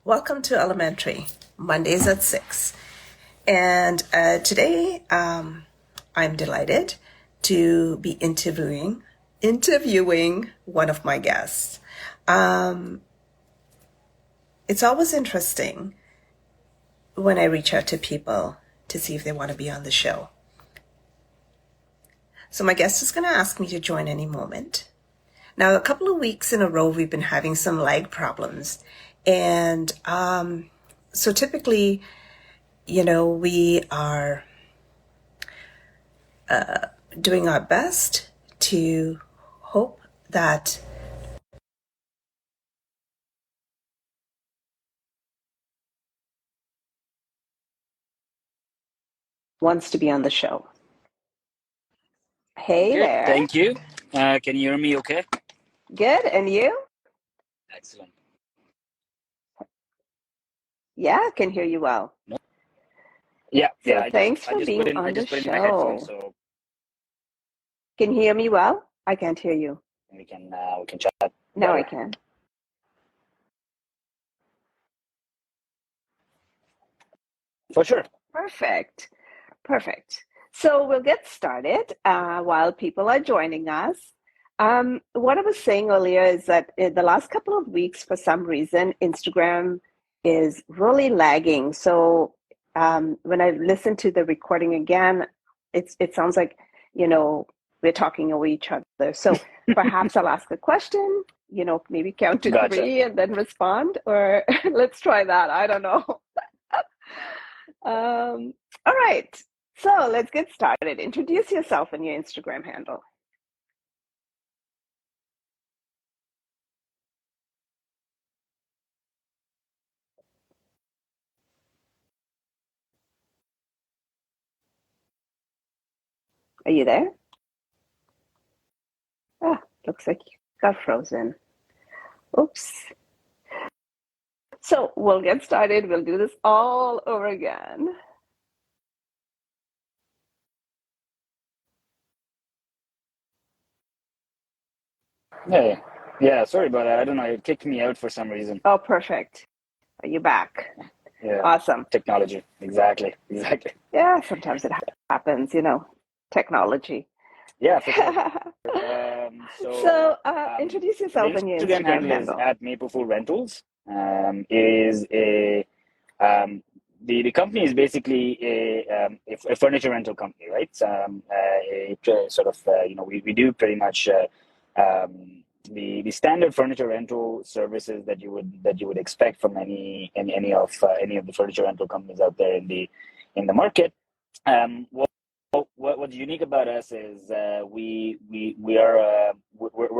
Welcome to Elementary, Mondays at 6. And today I'm delighted to be interviewing one of my guests. It's always interesting when I reach out to people to see if they want to be on the show. So my guest is going to ask me to join any moment. Now, a couple of weeks in a row, we've been having some lag problems. And so typically, we are doing our best to hope that wants to be on the show. Hey Good, there. thank you. Can you hear me okay? Good, and you? Excellent. Yeah, I can hear you well. No? Yeah, So yeah. thanks for I just put being in on the my headphones, show. so Can you hear me well? I can't hear you. we can chat Now I better. can. For sure. Perfect. So we'll get started while people are joining us. What I was saying earlier is that in the last couple of weeks, for some reason, Instagram is really lagging. So when I listen to the recording again, it sounds like, we're talking over each other. So perhaps I'll ask a question, maybe count to Gotcha. 3 and then respond, or let's try that. I don't know. All right. So let's get started. Introduce yourself and your Instagram handle. Are you there? Ah, looks like you got frozen. Oops. So we'll get started. We'll do this all over again. Yeah. Sorry about that. I don't know. It kicked me out for some reason. Oh, perfect. Are you back? Yeah. Awesome. Technology. Exactly. Yeah, sometimes it happens, technology. Yeah, for sure. So introduce yourself The and your Instagram Instagram handle is handle. at Maplefullrentals. Is a The company is basically a furniture rental company, right? Sort of we do pretty much the standard furniture rental services that you would expect from any of the furniture rental companies out there in the market. What's unique about us is we're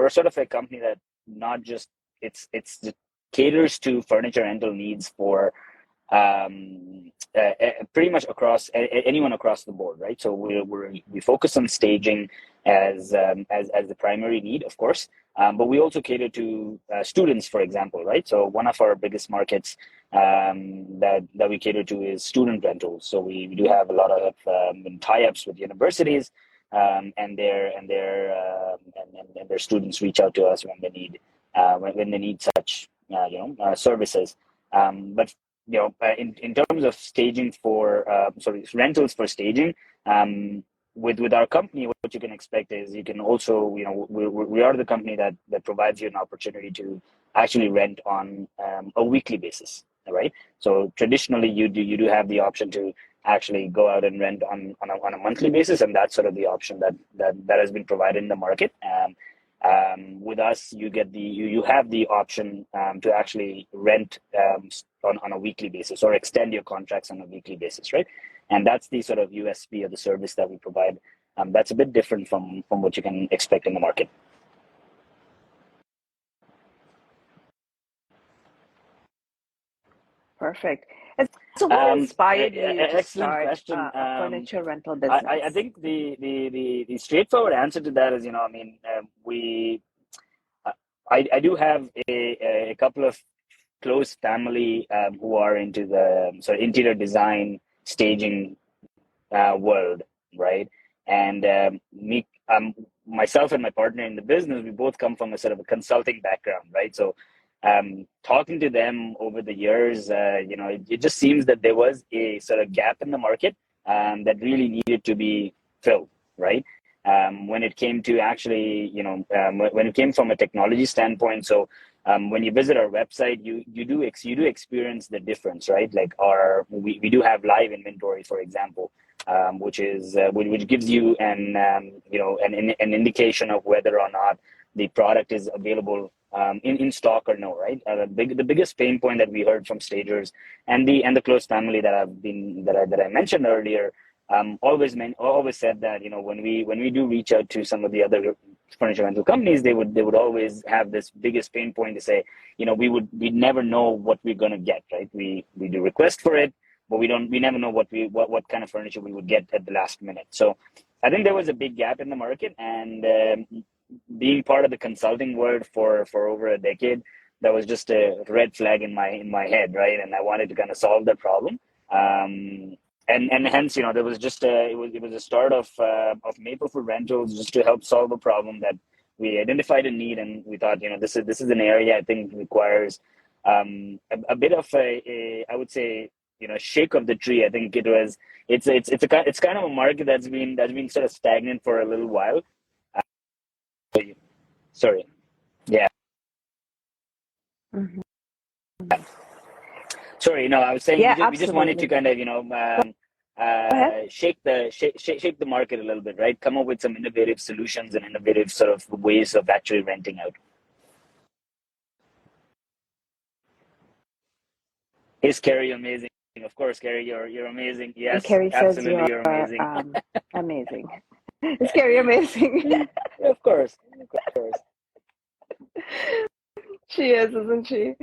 sort of a company that not just it's caters to furniture rental needs for pretty much across anyone across the board, right? So we focus on staging as the primary need, of course, but we also cater to students, for example, right? So one of our biggest markets that we cater to is student rentals. So we do have a lot of tie-ups with universities, and their students reach out to us when they need such services. But in terms of staging rentals for staging, with our company, what you can expect is you can also, we are the company that provides you an opportunity to actually rent on a weekly basis, right? So traditionally, you do have the option to actually go out and rent on a monthly basis, and that's sort of the option that has been provided in the market. With us, you have the option to actually rent on a weekly basis or extend your contracts on a weekly basis, right? And that's the sort of USP of the service that we provide. That's a bit different from what you can expect in the market. Perfect. And so what inspired you to Excellent start question. a furniture rental business? I think the straightforward answer to that is, I do have a couple of close family who are into the sort of interior design staging world, right? And myself and my partner in the business, we both come from a sort of a consulting background, right? So talking to them over the years, it just seems that there was a sort of gap in the market that really needed to be filled, right? When it came to actually, when it came from a technology standpoint. So when you visit our website, you do experience the difference, right? Like we do have live inventory, for example, which gives you an indication of whether or not the product is available in stock or no, right? The biggest pain point that we heard from stagers and the close family that I mentioned earlier, always said that when we do reach out to some of the other furniture rental companies, they would always have this biggest pain point to say, we never know what we're gonna get, right? We do request for it, but we never know what kind of furniture we would get at the last minute. So I think there was a big gap in the market, and being part of the consulting world for over a decade, that was just a red flag in my head, right? And I wanted to kind of solve that problem. And hence, there was just it was a start of Maplefullrentals, just to help solve a problem that we identified a need, and we thought, this is an area I think requires a bit of I would say, shake of the tree. I think it's kind of a market that's been sort of stagnant for a little while. Sorry. Yeah. Mm-hmm. Sorry. No, I was saying Yeah, we just wanted to kind of shake the market a little bit, right? Come up with some innovative solutions and innovative sort of ways of actually renting out. Is Carrie amazing? Of course, Carrie, you're amazing. Yes, Carrie says absolutely, you're amazing. Amazing. Is Carrie amazing? Of course. She is, isn't she?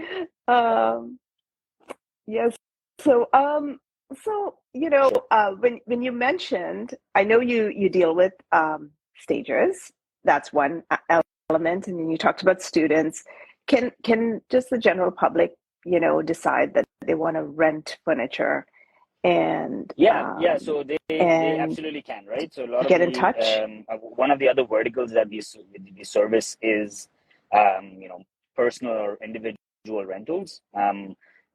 Yes. So, when you mentioned, I know you deal with stagers. That's one element, and then you talked about students. Can just the general public, decide that they want to rent furniture and so they absolutely can, right? So a lot of get in touch? one of the other verticals that we service is personal or individual rentals,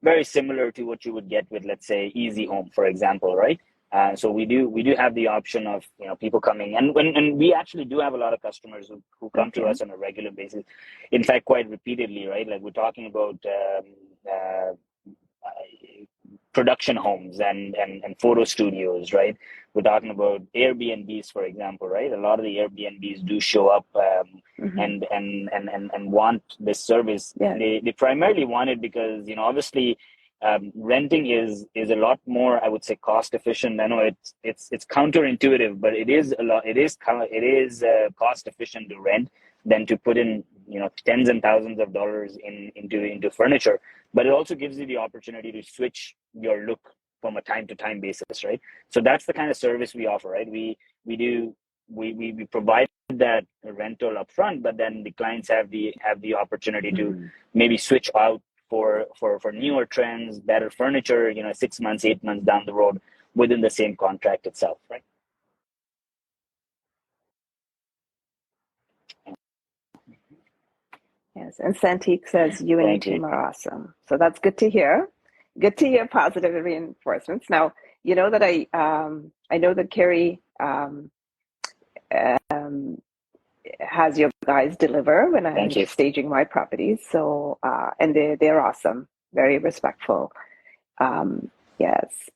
very similar to what you would get with, let's say, Easy Home, for example, right? So we do have the option of people coming, and we actually do have a lot of customers who come to us on a regular basis, in fact quite repeatedly, right? Like we're talking about production homes and photo studios, right? We're talking about Airbnbs, for example, right? A lot of the Airbnbs do show up and want this service. Yeah. They primarily want it because obviously renting is a lot more, I would say, cost efficient. I know it's counterintuitive, but it is cost efficient to rent than to put in tens and thousands of dollars into furniture. But it also gives you the opportunity to switch your look from a time to time basis, right? So that's the kind of service we offer, right? We provide that rental upfront, but then the clients have the opportunity to maybe switch out for newer trends, better furniture, 6 months, 8 months down the road within the same contract itself, right? Yes, and Santique says you and your team are awesome. So that's good to hear. Good to hear positive reinforcements. Now, you know that I know that Carrie has your guys deliver when I'm staging my properties. So and they're awesome, very respectful. Yes.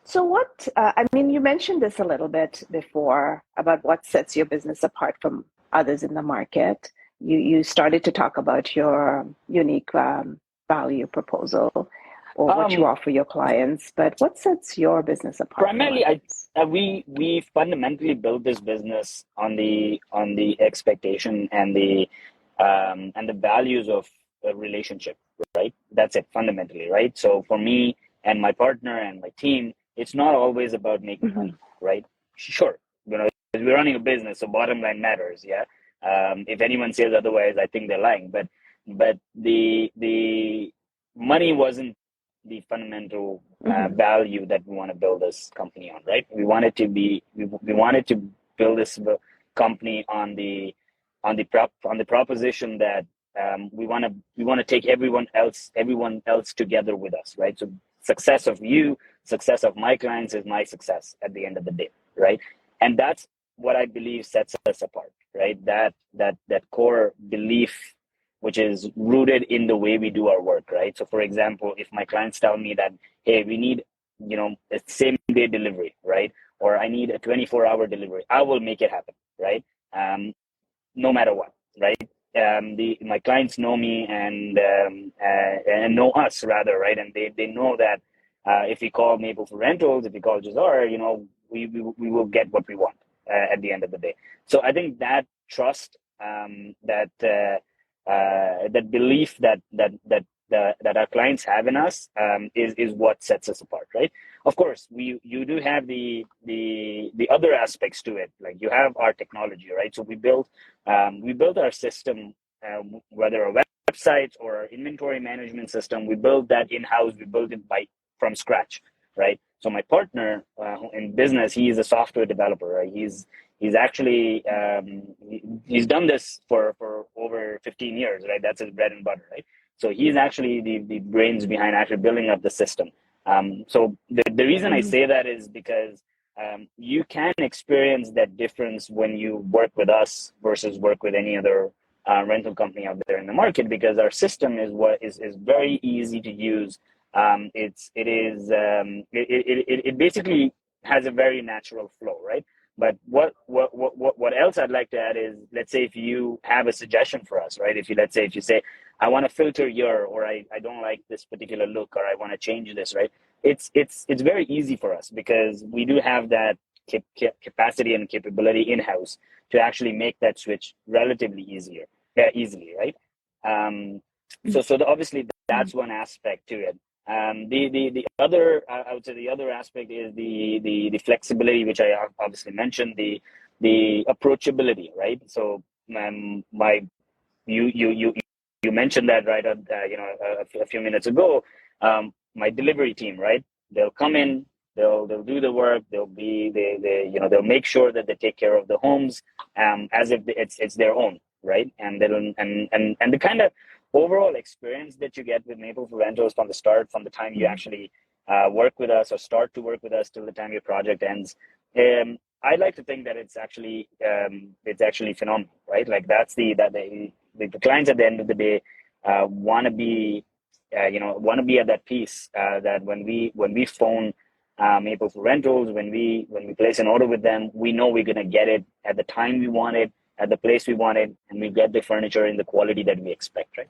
So what, I mean, you mentioned this a little bit before about what sets your business apart from others in the market. You started to talk about your unique value proposal or what you offer your clients, but what sets your business apart? Primarily, we fundamentally built this business on the expectation and the values of a relationship, right? That's it fundamentally, right? So for me and my partner and my team, it's not always about making money, right? Sure, we're running a business, so bottom line matters, yeah. If anyone says otherwise, I think they're lying. But the money wasn't the fundamental value that we want to build this company on, right? We wanted to build this company on the on the proposition that we want to take everyone else together with us, right? So success of you, success of my clients is my success at the end of the day, right? And that's what I believe sets us apart, right? That core belief, which is rooted in the way we do our work, right? So for example, if my clients tell me that, hey, we need, a same day delivery, right? Or I need a 24-hour delivery, I will make it happen, right? No matter what, right? My clients know me and know us rather, right? And they know that if we call Maplefullrentals, if we call Juzan, we will get what we want at the end of the day. So I think that trust, that belief that our clients have in us is what sets us apart, right? Of course, you do have the other aspects to it, like you have our technology, right? So we built our system, whether a website or our inventory management system, we built that in-house. We built it from scratch, right? So my partner in business, he is a software developer, right? He's actually he's done this for over 15 years, right? That's his bread and butter, right? So he's actually the brains behind actually building up the system. So the reason I say that is because you can experience that difference when you work with us versus work with any other rental company out there in the market, because our system is very easy to use. It basically has a very natural flow, right? But what else I'd like to add is, let's say if you have a suggestion for us, right? If you say, I want to filter here, or I don't like this particular look, or I want to change this, right? It's very easy for us because we do have that capacity and capability in-house to actually make that switch relatively easily, right? Obviously that's one aspect to it. The other, I would say the other aspect is the flexibility, which I obviously mentioned, the approachability, right? So you mentioned that, right? A few minutes ago. My delivery team, right? They'll come in, they'll do the work. They'll make sure that they take care of the homes as if it's their own, right? And the kind of overall experience that you get with Maplefullrentals from the time you actually work with us or start to work with us till the time your project ends. I like to think that it's actually phenomenal, right? Like that's the clients at the end of the day want to be at that piece that when we phone Maplefullrentals, when we place an order with them, we know we're going to get it at the time we want it, at the place we want it, and we get the furniture in the quality that we expect, right?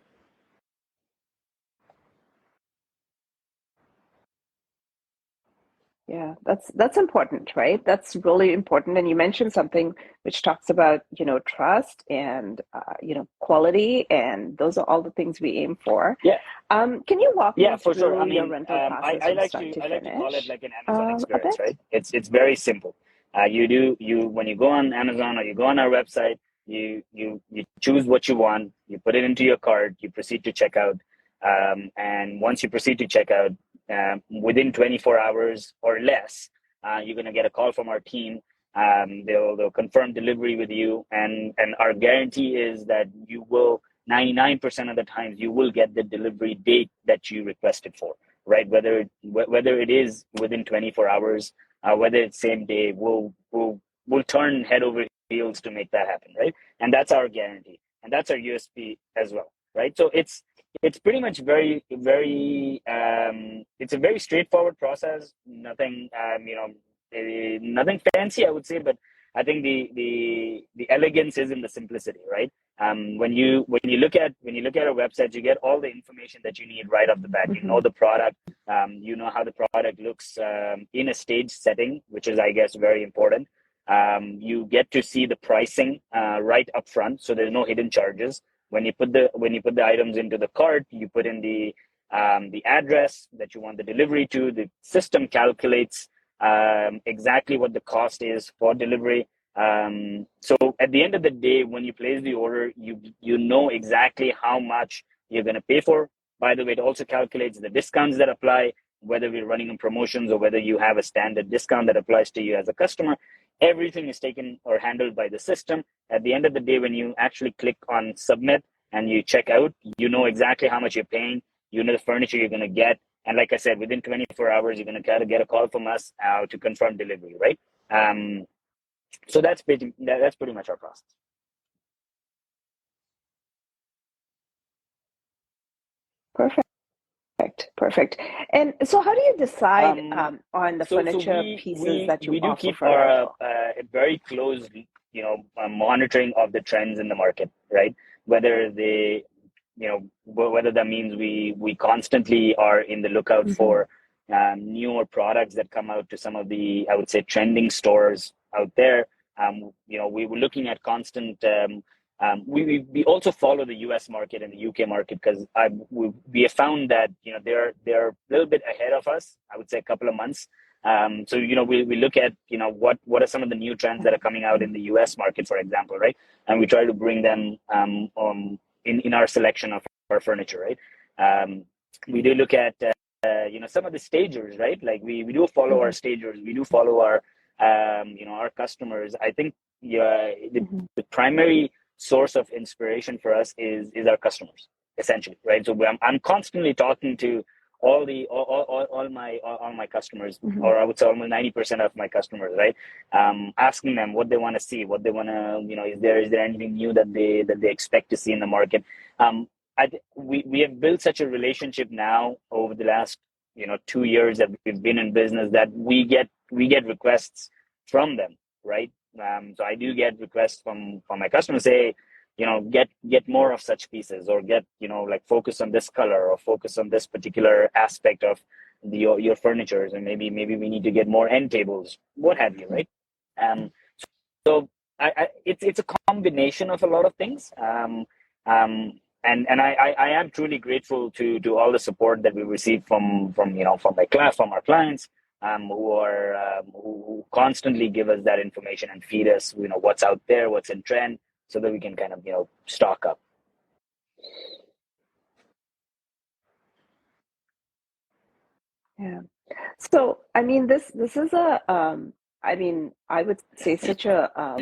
Yeah, that's important, right? That's really important. And you mentioned something which talks about, trust and quality, and those are all the things we aim for. Yeah. Can you walk me For sure. through your rental process I from like start to to call it finish, like an Amazon a experience, bit? right? It's very simple. When you go on Amazon or you go on our website, you choose what you want, you put it into your cart, you proceed to checkout, and once you proceed to checkout, within 24 hours or less, you're gonna get a call from our team. They'll confirm delivery with you, and our guarantee is that you will 99% of the times you will get the delivery date that you requested for, right? Whether it is within 24 hours, whether it's same day, we'll turn head over heels to make that happen, right? And that's our guarantee, and that's our USP as well, right? So it's pretty much it's a very straightforward process. Nothing nothing fancy, I would say, but I think the elegance is in the simplicity, right? When you look at our website, you get all the information that you need right off the bat. You know the product, you know how the product looks in a stage setting, which is, I guess, very important. You get to see the pricing right up front, so there's no hidden charges. When you put the items into the cart, you put in the address that you want the delivery to. The system calculates exactly what the cost is for delivery. So at the end of the day, when you place the order, you know exactly how much you're going to pay for. By the way, it also calculates the discounts that apply, whether we're running on promotions or whether you have a standard discount that applies to you as a customer. everything is taken or handled by the system. At the end of the day, when you actually click on submit and you check out, you know exactly how much you're paying, you know the furniture you're going to get. And like I said, within 24 hours, you're going to get a call from us to confirm delivery, right? So that's pretty much our process. Perfect. And so how do you decide on the furniture pieces that you we do offer keep for rental? a very close, monitoring of the trends in the market, right? Whether they, whether that means we constantly are in the lookout for newer products that come out to some of the, I would say, trending stores out there. We were looking at constant. We also follow the U.S. market and the U.K. market because we have found that they're a little bit ahead of us. I would say a couple of months. So we look at what are some of the new trends that are coming out in the U.S. market, for example, right? And we try to bring them in our selection of our furniture, right? We do look at some of the stagers, right? Like we do follow our stagers. We do follow our our customers. I think the primary source of inspiration for us is our customers, essentially, right? So I'm constantly talking to all my customers, or I would say almost 90% of my customers, right? Asking them what they want to see, what they want to, is there anything new that they expect to see in the market? We have built such a relationship now over the last 2 years that we've been in business that we get requests from them, right? So I do get requests from my customers say, get more of such pieces, or get, like focus on this color, or focus on this particular aspect of your furnitures, and maybe we need to get more end tables, what have you, right? So it's a combination of a lot of things. And I am truly grateful to all the support that we receive from our clients, who constantly give us that information and feed us, what's out there, what's in trend, so that we can kind of stock up. Yeah. So I mean, this is I would say such a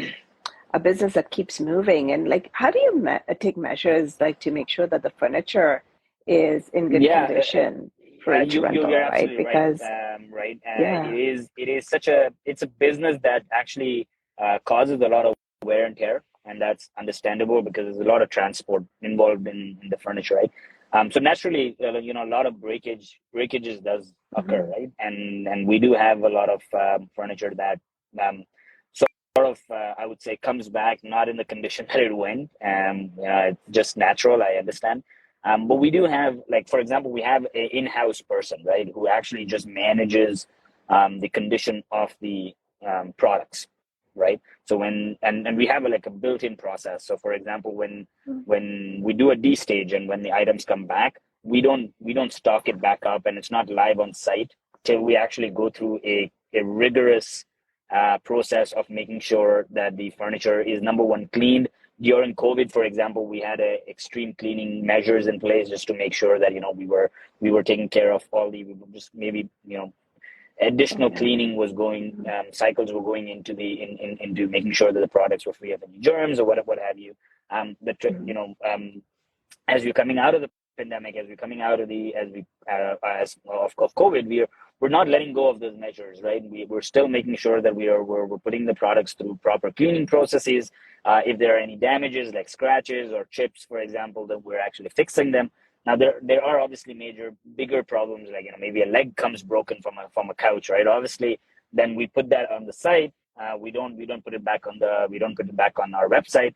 business that keeps moving, and like, how do you take measures like to make sure that the furniture is in good condition for each rental, you're right? absolutely Because right. yeah, It is it's a business that actually causes a lot of wear and tear, and that's understandable because there's a lot of transport involved in the furniture, right? So naturally, a lot of breakages does occur, right? And we do have a lot of furniture that sort of I would say comes back not in the condition that it went. It's just natural, I understand. But we do have, like, for example, we have an in-house person, right, who actually just manages the condition of the products, right? So and we have a built-in process. So for example, when we do a D stage and when the items come back, we don't stock it back up, and it's not live on site till we actually go through a rigorous process of making sure that the furniture is, number one, cleaned. During COVID, for example, we had extreme cleaning measures in place just to make sure that we were taking care of all the, just maybe additional cleaning was going, cycles were going into into making sure that the products were free of any germs or what have you. As we're coming out of the pandemic, as we're coming out of of COVID, we're not letting go of those measures, right? We're still making sure that we're putting the products through proper cleaning processes. If there are any damages like scratches or chips, for example, that we're actually fixing them. Now there are obviously bigger problems, like maybe a leg comes broken from a couch, right? Obviously, then we put that on the site. We don't put it back on our website.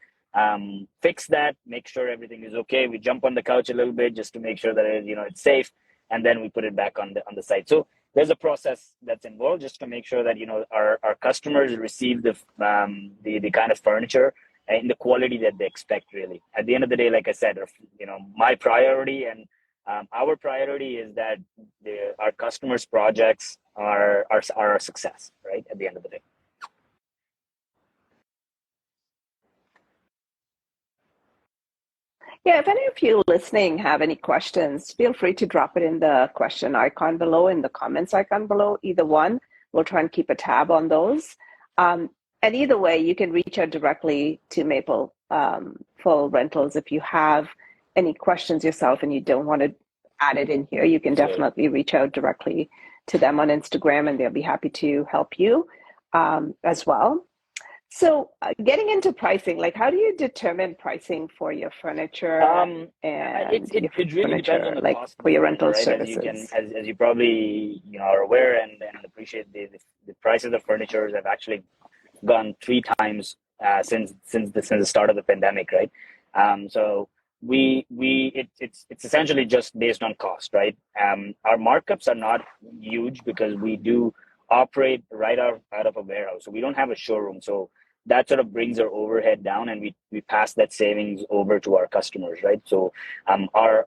Fix that, make sure everything is okay. We jump on the couch a little bit just to make sure that it's safe, and then we put it back on the site. So there's a process that's involved just to make sure that our customers receive the kind of furniture in the quality that they expect. Really, at the end of the day, like I said, my priority and our priority is that our customers' projects are a success, right? At the end of the day. yeah. If any of you listening have any questions, feel free to drop it in the question icon below, in the comments icon below. Either one, we'll try and keep a tab on those. And either way, you can reach out directly to Maple Full Rentals if you have any questions yourself and you don't want to add it in here. You can definitely reach out directly to them on Instagram, and they'll be happy to help you as well. So, getting into pricing, like how do you determine pricing for your furniture and it your really depends on furniture, the like cost of for the your furniture, rental right? services? As you probably are aware and appreciate, the prices of furniture have actually gone three times since the start of the pandemic, right? So it's essentially just based on cost, right? Our markups are not huge because we do operate right out of a warehouse, so we don't have a showroom. So that sort of brings our overhead down, and we pass that savings over to our customers, right? So our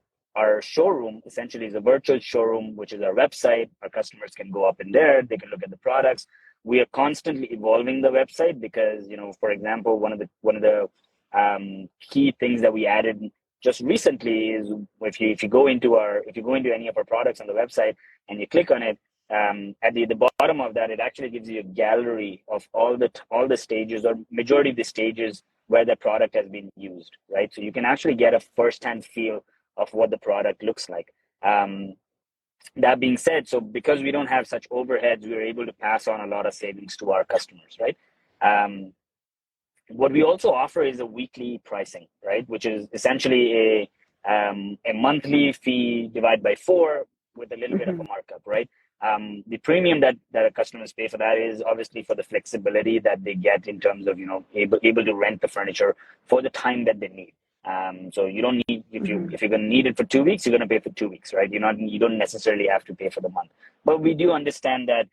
showroom essentially is a virtual showroom, which is our website. Our customers can go up in there, they can look at the products. We are constantly evolving the website because, for example, one of the key things that we added just recently is if you go into any of our products on the website and you click on it, at the bottom of that, it actually gives you a gallery of all the stages, or majority of the stages where the product has been used, right? So you can actually get a first-hand feel of what the product looks like. That being said, so because we don't have such overheads, we're able to pass on a lot of savings to our customers, right? What we also offer is a weekly pricing, right? Which is essentially a monthly fee divided by 4 with a little bit of a markup, right? The premium that our customers pay for that is obviously for the flexibility that they get in terms of able to rent the furniture for the time that they need. So you don't need, if you're going to need it for 2 weeks, you're going to pay for 2 weeks, right? You don't necessarily have to pay for the month. But we do understand that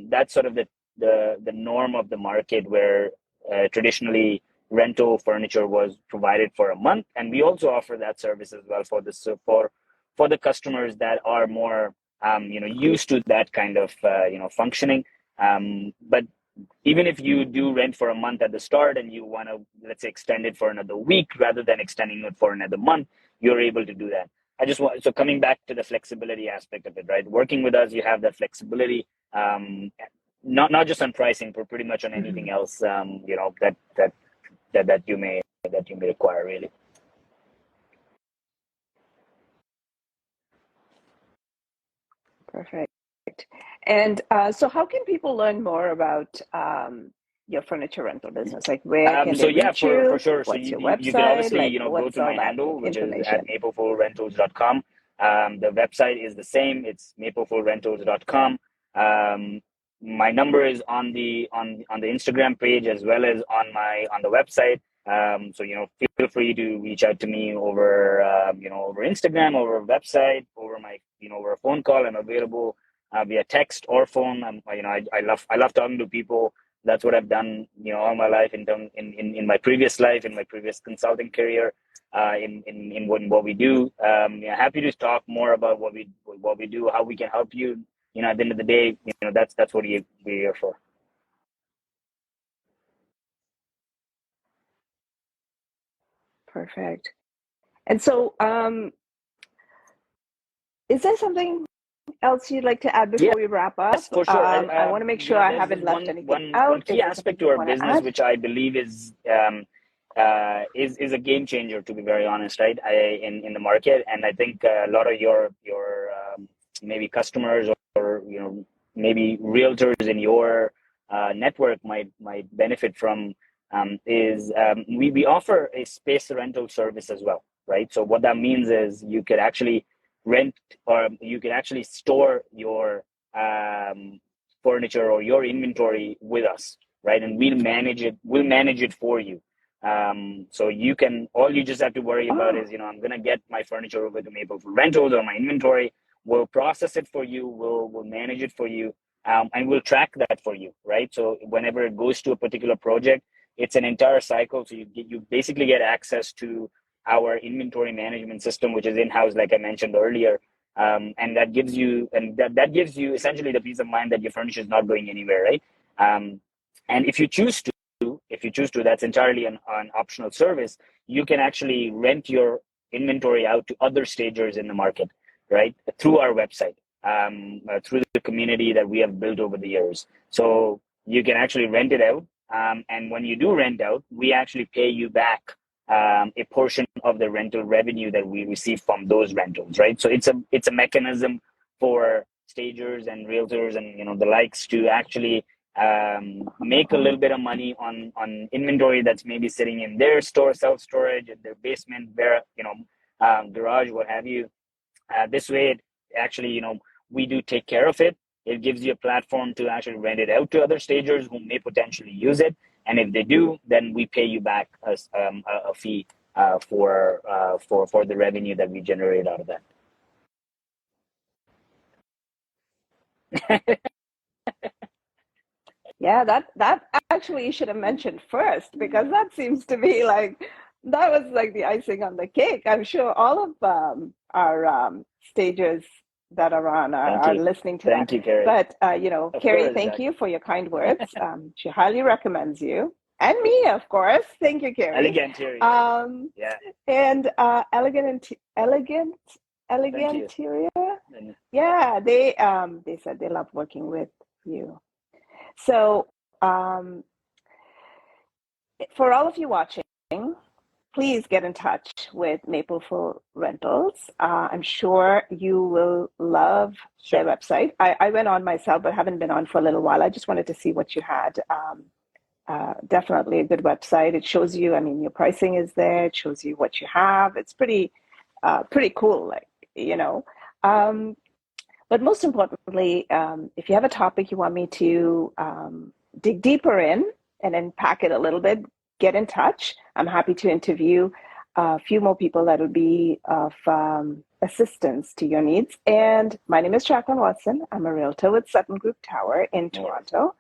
that's sort of the norm of the market, where traditionally rental furniture was provided for a month, and we also offer that service as well for the customers that are more used to that kind of functioning. But even if you do rent for a month at the start and you want to, let's say, extend it for another week rather than extending it for another month, you're able to do that. So coming back to the flexibility aspect of it, right? Working with us, you have that flexibility, not just on pricing, but pretty much on anything else, that you may require, really. Perfect. And so how can people learn more about your furniture rental business? Like, where can they So yeah, reach you? for sure. So What's your you can website? obviously, Like, go what's to all my that handle, which is at information? maplefullrentals.com. The website is the same. It's maplefullrentals.com. My number is on the Instagram page as well as on the website. So feel free to reach out to me over over Instagram, over website, over my over a phone call. I'm available via text or phone. I love talking to people. That's what I've done all my life in my previous life, in my previous consulting career, in what we do. Happy to talk more about what we do, how we can help you. At the end of the day, that's what we're here for. Perfect. And so, is there something else you'd like to add before we wrap up? Yes, for sure. I want to make sure I There's haven't left one anything one one out. key Is there aspect something to you our want to business, add? which I believe is a game changer, to be very honest, right? In the market, and I think a lot of your maybe customers, or maybe realtors in your network might benefit from, is we offer a space rental service as well, right? So what that means is you could actually rent, or you can actually store your furniture or your inventory with us, right? And we'll manage it for you. So all you just have to worry about is, I'm going to get my furniture over to Maple Full Rentals, or my inventory. We'll process it for you. We'll manage it for you. And we'll track that for you, right? So whenever it goes to a particular project, it's an entire cycle. So you basically get access to our inventory management system, which is in-house, like I mentioned earlier. And that gives you essentially the peace of mind that your furniture is not going anywhere, right? And if you choose to, that's entirely an optional service. You can actually rent your inventory out to other stagers in the market, right? Through our website, through the community that we have built over the years. So you can actually rent it out And when you do rent out, we actually pay you back a portion of the rental revenue that we receive from those rentals, right? So it's a mechanism for stagers and realtors and the likes to actually make a little bit of money on inventory that's maybe sitting in their store, self storage, in their basement, where garage, what have you. This way, it actually we do take care of it. It gives you a platform to actually rent it out to other stagers who may potentially use it, and if they do, then we pay you back a fee for the revenue that we generate out of that. Yeah, that actually you should have mentioned first, because that seems to be like that was like the icing on the cake. I'm sure all of our stagers that are on Thank are you. listening to that. Thank you, Carrie. But Of Carrie, course, thank you for your kind words. She highly recommends you and me, of course. Thank you, Carrie. elegant Terry. Yeah. And elegant Thank you. interior. Yeah, they said they love working with you. So, for all of you watching, please get in touch with Maplefull Rentals. I'm sure you will love their website. I went on myself, but haven't been on for a little while. I just wanted to see what you had. Definitely a good website. It shows you, I mean, your pricing is there. It shows you what you have. It's pretty cool, But most importantly, if you have a topic you want me to dig deeper in and unpack it a little bit, get in touch. I'm happy to interview a few more people that would be of assistance to your needs. And my name is Jacqueline Watson. I'm a realtor with Sutton Group Tower in Toronto.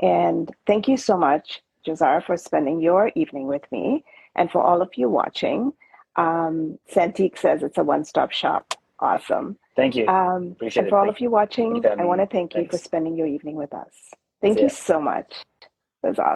And thank you so much, Juzan, for spending your evening with me. And for all of you watching, Santique says it's a one-stop shop. Awesome. Thank you. Appreciate and for all of you watching, I want to thank you Thanks. for spending your evening with us. Thank you so much. It was awesome.